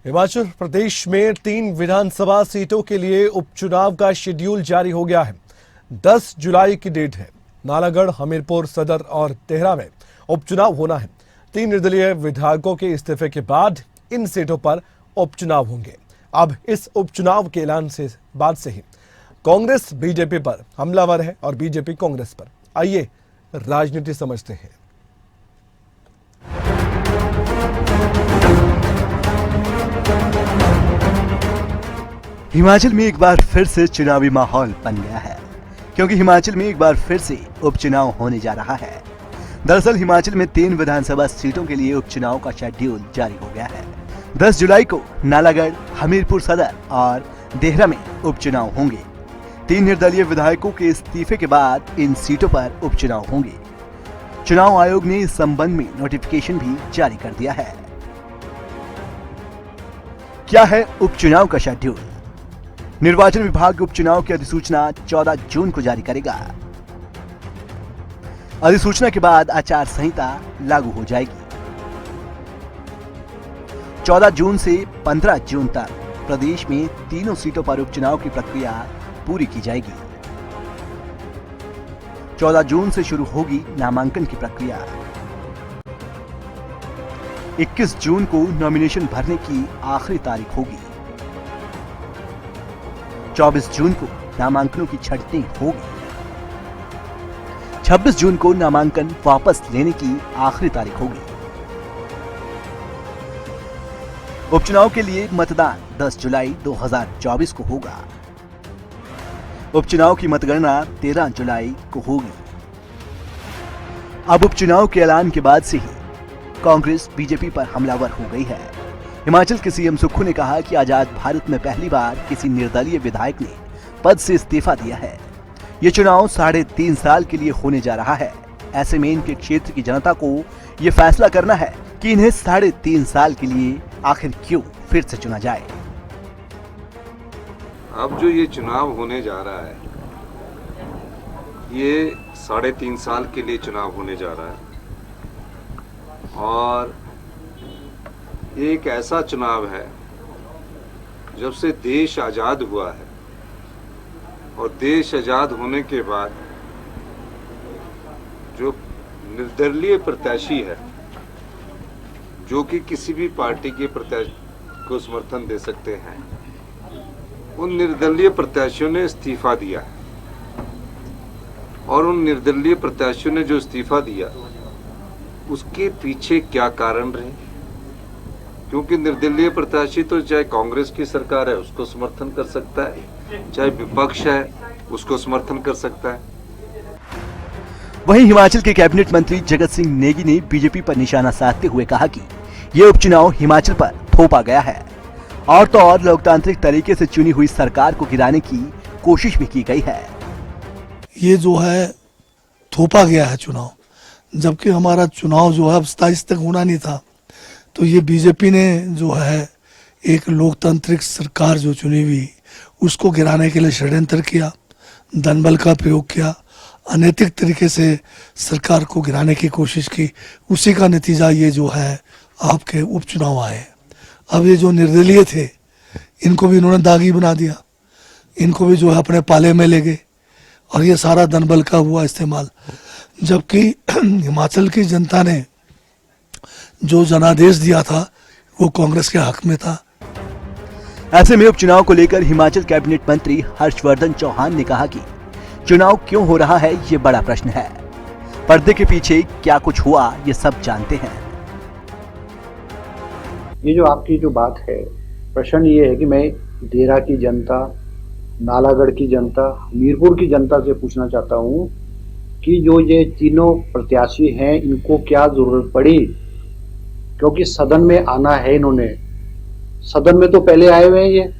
हिमाचल प्रदेश में 3 विधानसभा सीटों के लिए उपचुनाव का शेड्यूल जारी हो गया है। 10 जुलाई की डेट है। नालागढ़, हमीरपुर सदर और देहरा में उपचुनाव होना है। 3 निर्दलीय विधायकों के इस्तीफे के बाद इन सीटों पर उपचुनाव होंगे। अब इस उपचुनाव के ऐलान से बाद से ही कांग्रेस बीजेपी पर हमलावर है और बीजेपी कांग्रेस पर। आइए राजनीति समझते हैं। हिमाचल में एक बार फिर से चुनावी माहौल बन गया है, क्योंकि हिमाचल में एक बार फिर से उपचुनाव होने जा रहा है। दरअसल हिमाचल में 3 विधानसभा सीटों के लिए उपचुनाव का शेड्यूल जारी हो गया है। 10 जुलाई को नालागढ़, हमीरपुर सदर और देहरा में उपचुनाव होंगे। 3 निर्दलीय विधायकों के इस्तीफे के बाद इन सीटों पर उपचुनाव होंगे। चुनाव आयोग ने इस संबंध में नोटिफिकेशन भी जारी कर दिया है। क्या है उपचुनाव का शेड्यूल? निर्वाचन विभाग उपचुनाव की अधिसूचना 14 जून को जारी करेगा। अधिसूचना के बाद आचार संहिता लागू हो जाएगी। 14 जून से 15 जून तक प्रदेश में तीनों सीटों पर उपचुनाव की प्रक्रिया पूरी की जाएगी। 14 जून से शुरू होगी नामांकन की प्रक्रिया। 21 जून को नॉमिनेशन भरने की आखिरी तारीख होगी। 24 जून को नामांकनों की छंटनी होगी। 26 जून को नामांकन वापस लेने की आखिरी तारीख होगी। उपचुनाव के लिए मतदान 10 जुलाई 2024 को होगा। उपचुनाव की मतगणना 13 जुलाई को होगी। अब उपचुनाव के ऐलान के बाद से ही कांग्रेस बीजेपी पर हमलावर हो गई है। हिमाचल के सीएम सुक्खू ने कहा कि आजाद भारत में पहली बार किसी निर्दलीय विधायक ने पद से इस्तीफा दिया है। ये चुनाव 3.5 साल के लिए होने जा रहा है। ऐसे में इनके क्षेत्र की जनता को ये फैसला करना है कि इन्हें 3.5 साल के लिए आखिर क्यों फिर से चुना जाए। अब जो ये चुनाव होने जा रहा है, ये 3.5 साल के लिए चुनाव होने जा रहा है और ये एक ऐसा चुनाव है जब से देश आज़ाद हुआ है और देश आज़ाद होने के बाद जो निर्दलीय प्रत्याशी है, जो कि किसी भी पार्टी के प्रत्याशी को समर्थन दे सकते हैं, उन निर्दलीय प्रत्याशियों ने इस्तीफा दिया है। और उन निर्दलीय प्रत्याशियों ने जो इस्तीफा दिया, उसके पीछे क्या कारण रहे? क्योंकि निर्दलीय प्रत्याशी तो चाहे कांग्रेस की सरकार है उसको समर्थन कर सकता है, चाहे विपक्ष है उसको समर्थन कर सकता है। वहीं हिमाचल के कैबिनेट मंत्री जगत सिंह नेगी ने बीजेपी पर निशाना साधते हुए कहा कि ये उपचुनाव हिमाचल पर थोपा गया है और तो और लोकतांत्रिक तरीके से चुनी हुई सरकार को गिराने की कोशिश भी की गई है। ये जो है थोपा गया है चुनाव, जबकि हमारा चुनाव जो है अब 27 तक होना नहीं था। तो ये बीजेपी ने जो है एक लोकतांत्रिक सरकार जो चुनी हुई उसको गिराने के लिए षड्यंत्र किया, धनबल का प्रयोग किया, अनैतिक तरीके से सरकार को गिराने की कोशिश की। उसी का नतीजा ये जो है आपके उपचुनाव आए। अब ये जो निर्दलीय थे इनको भी इन्होंने दागी बना दिया, इनको भी जो है अपने पाले में ले गए और ये सारा धनबल का हुआ इस्तेमाल। जबकि हिमाचल की जनता ने जो जनादेश दिया था वो कांग्रेस के हक में था। ऐसे में उपचुनाव को लेकर हिमाचल कैबिनेट मंत्री हर्षवर्धन चौहान ने कहा कि चुनाव क्यों हो रहा है ये बड़ा प्रश्न है। पर्दे के पीछे क्या कुछ हुआ ये सब जानते हैं। ये जो आपकी जो बात है, प्रश्न ये है कि मैं देहरा की जनता, नालागढ़ की जनता, हमीरपुर की जनता से पूछना चाहता हूँ कि जो ये तीनों प्रत्याशी हैं इनको क्या जरूरत पड़ी? क्योंकि सदन में आना है इन्होंने, सदन में तो पहले आए हुए हैं। ये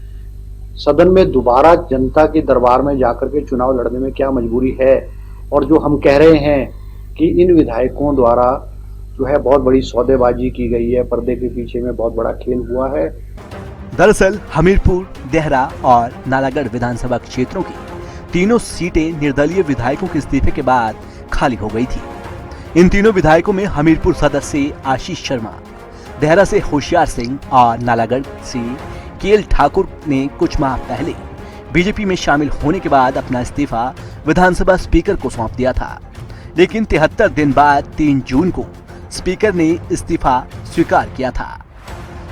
सदन में दोबारा जनता के दरबार में जाकर के चुनाव लड़ने में क्या मजबूरी है? और जो हम कह रहे हैं कि इन विधायकों द्वारा जो है बहुत बड़ी सौदेबाजी की गई है, पर्दे के पीछे में बहुत बड़ा खेल हुआ है। दरअसल हमीरपुर, देहरा और नालागढ़ विधानसभा क्षेत्रों की तीनों सीटें निर्दलीय विधायकों के इस्तीफे के बाद खाली हो गई थी। इन तीनों विधायकों में हमीरपुर सदर से आशीष शर्मा, देहरा से होशियार सिंह और नालागढ़ से केएल ठाकुर ने कुछ माह पहले बीजेपी में शामिल होने के बाद अपना इस्तीफा विधानसभा स्पीकर को सौंप दिया था, लेकिन 73 दिन बाद 3 जून को स्पीकर ने इस्तीफा स्वीकार किया था।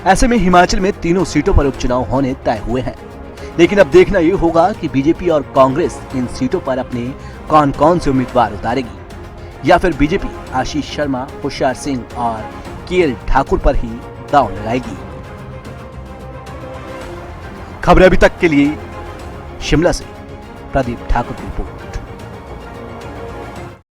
ऐसे में हिमाचल में तीनों सीटों पर उपचुनाव होने तय हुए हैं, लेकिन अब देखना ये होगा कि बीजेपी और कांग्रेस इन सीटों पर अपने कौन कौन से उम्मीदवार उतारेगी, या फिर बीजेपी आशीष शर्मा, होशियार सिंह और केएल ठाकुर पर ही दांव लगाएगी। खबरें अभी तक के लिए शिमला से प्रदीप ठाकुर की रिपोर्ट।